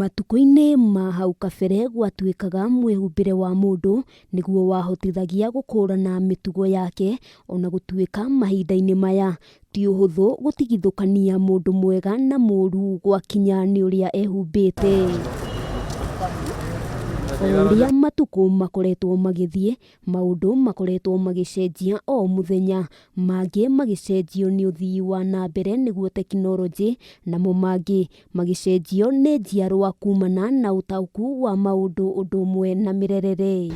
Matuko-inĩ ma hau kabere gwatuĩkaga mwĩhumbĩre wa mũndũ nĩguo wahotithagia gũkũrana mĩtugo yake, ona gũtuĩka mahinda-inĩ maya ti ũhũthũ gũtigithũkania mũndũ mwega na mũũru gwakinya nĩ ũrĩa ehumbĩte. O ũrĩa matukũ makoretwo magĩthiĩ, maũndũ makoretwo magĩcenjia o mũthenya, mangĩ magĩcenjio nĩ ũthii wa na mbere nĩguo tekinoronjĩ, namo mangĩ magĩcenjio nĩ njiarwa kumana na ũtaũku wa maũndũ ũndũ ũmwe na mĩrerere.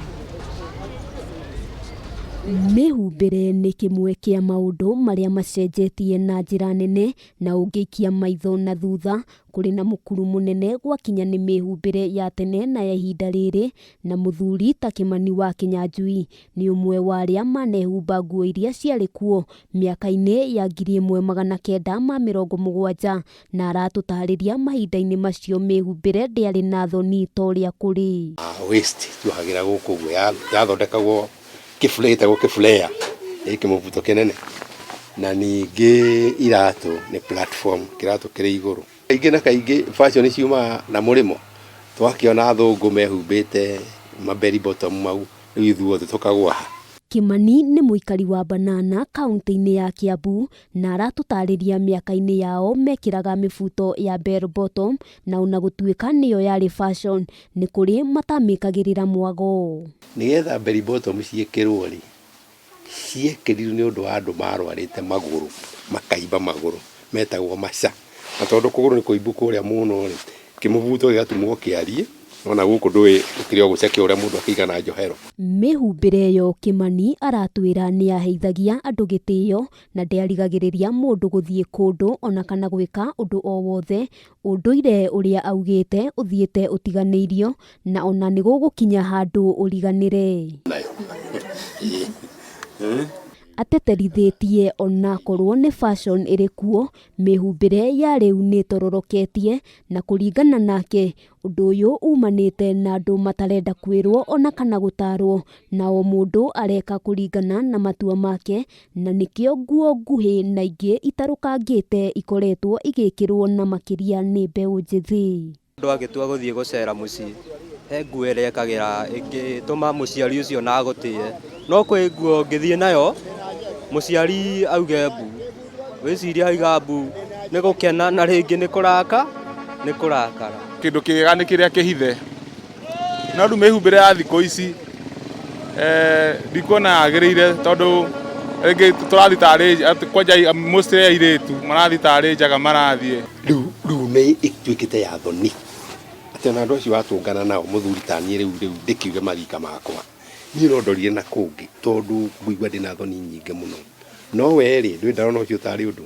Mĩhumbĩre nĩ kĩmwe kĩa maũndũ marĩa macenjetie na njĩra nene, na ũngĩikia maitho na thutha, kũrĩ na mũkuru mũnene gwakinya nĩ mĩhumbĩre ya tene na ya ihinda rĩrĩ, na mũthuri ta Kĩmani wa Kĩnyanjui nĩ ũmwe wa arĩa manehumba nguo iria ciarĩ kuo mĩaka-inĩ ya 1970, na aratũtarĩria mahinda-inĩ macio mĩhumbĩre ndĩarĩ na thoni ta ũrĩa kũrĩ. Waste tuohagĩra gũkũ ũguo yathondekagwo kĩbule gĩtagwo kĩbulea kĩmũbuto kĩnene, na ningĩ iratũ nĩ platform, kĩratũ kĩrĩ igũrũ. Kaingĩ na kaingĩ fashion ciumaga na mũrĩmo, twakĩona athũngũ mehumbĩte maberi bottom mau, rĩu ithuothe tũkagwa ha. Kĩmani nĩ mũikari wa Banana kaunti-inĩ ya Kiambu, na aratũtarĩria mĩaka-inĩ yao mekĩraga mĩbuto ya bell bottom, na ona gũtuĩka nĩyo yarĩ fashion, nĩ kũrĩ matamĩkagĩrĩra mwago. Nĩgetha bell bottom ciĩkĩrwo rĩ, ciekĩrirwo nĩ ũndũ wa andũ marwarĩte magũrũ, makaimba magũrũ, metagwo maca. Na tondũ kũgũrũ nĩ kũimbu kũrĩa mũno rĩ, kĩmũbuto gĩgatumwo kĩariĩ, ona gũkũ ndũĩ ũkĩrĩ o gũcekia ũrĩa mũndũ akĩigana njohero. Mĩhumbĩre ĩyo Kĩmani aratwĩra nĩ yaheithagia andũ gĩtĩo, na ndĩarigagĩrĩria mũndũ gũthiĩ kũndũ ona kana gwĩka ũndũ o wothe, ũndũire ũrĩa augĩte ũthiĩte ũtiganĩirio, na ona nĩ gũgũkinya handũ ũriganĩre. Ateterithĩtie ona korwo nĩ fashion ĩrĩ kuo, mĩhumbĩre ya rĩu nĩ tororoketie, na kũringana nake ũndũ ũyũ umanĩte na andũ matarenda kwĩrwo ona kana gũtarwo, na o mũndũ areka kũringana na matua make, na nĩkĩo nguo nguhĩ na ingĩ itarũkangĩte ikoretwo igĩkĩrwo na makĩria nĩ mbeũ njĩthĩ. Andũ agĩtua gũthiĩ gũcera mũciĩ, he nguo ĩrĩa ekagĩra ĩngĩtũma mũciari ũcio na agũtĩe, no kwĩ nguo ngĩthiĩ nayo mũciari auge mbu, wĩciria auga mbu nĩ gũkena na rĩngĩ nĩ kũrakara. Kĩndũ kĩega nĩ kĩrĩa kĩhithe, no rĩu mĩhumbĩre ya thikũ ici ndikuona yagĩrĩire, tondũ rĩngĩ tũrathiĩ tarĩ kwanja mostly airĩtu marathiĩ tarĩ njaga marathiĩ. Rĩu nĩ ĩtuĩkĩte ya thoni, atĩ ona andũ acio watũngana nao mũthuri ta niĩ rĩu ndĩkiuge marika makwa, niĩ no ndorire na kũngĩ, tondũ ngũigua ndĩna thoni nyingĩ mũno. No we rĩ, ndũĩ ndarona ũcio tarĩ ũndũ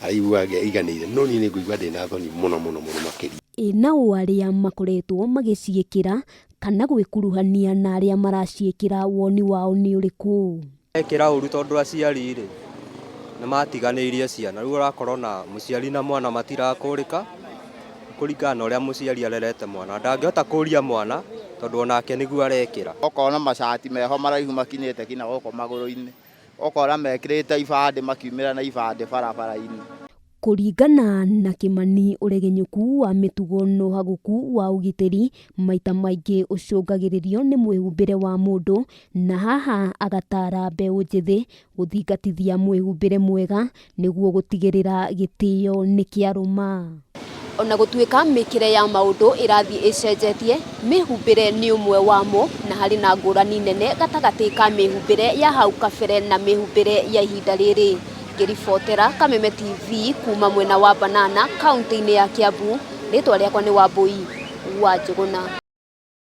araiguaga iganĩire, no niĩ nĩ ngũigua ndĩna thoni mũno makĩria. Nao arĩa makoretwo magĩciĩkĩra kana gwĩkuruhania na arĩa maraciĩkĩra, woni wao nĩ ũrĩkũ? Ekĩra ũru tondũ aciari rĩ nĩ matiganĩirie ciana, rĩu ũrakora na mũciari na mwana matirakũrĩka kũringana na ũrĩa mũciari arerete mwana, ndangĩhota kũria mwana tondũ onake nĩguo arekĩra. Okona macati meho maraihu makinyĩte kinya gũkũ magũrũ-inĩ, okona mekĩrĩte ibandĩ makiumĩra na ibandĩ barabara-inĩ. Kũringana na Kĩmani, ũregenyũku wa mĩtugo na ũhagũku wa ũgitĩri maita maingĩ ũcũngagĩrĩrio nĩ mwĩhumbĩre wa mũndũ, na haha agatara mbeũ njĩthĩ gũthingatithia mwĩhumbĩre mwega nĩguo gũtigĩrĩra gĩtĩo nĩ kĩarũma. Ona gũtuĩka mĩkĩre ya maũndũ ĩrathiĩ ĩcenjetie, mĩhumbĩre nĩ ũmwe wamo, na harĩ na ngũrani nene gatagatĩ ka mĩhumbĩre ya hau kabere na mĩhumbĩre ya ihinda rĩrĩ. Ngĩribotera Kameme TV kuma mwena wa Banana kaunti-inĩ ya Kiambu, rĩtwa rĩakwa nĩ Wambui wa Njũgũna.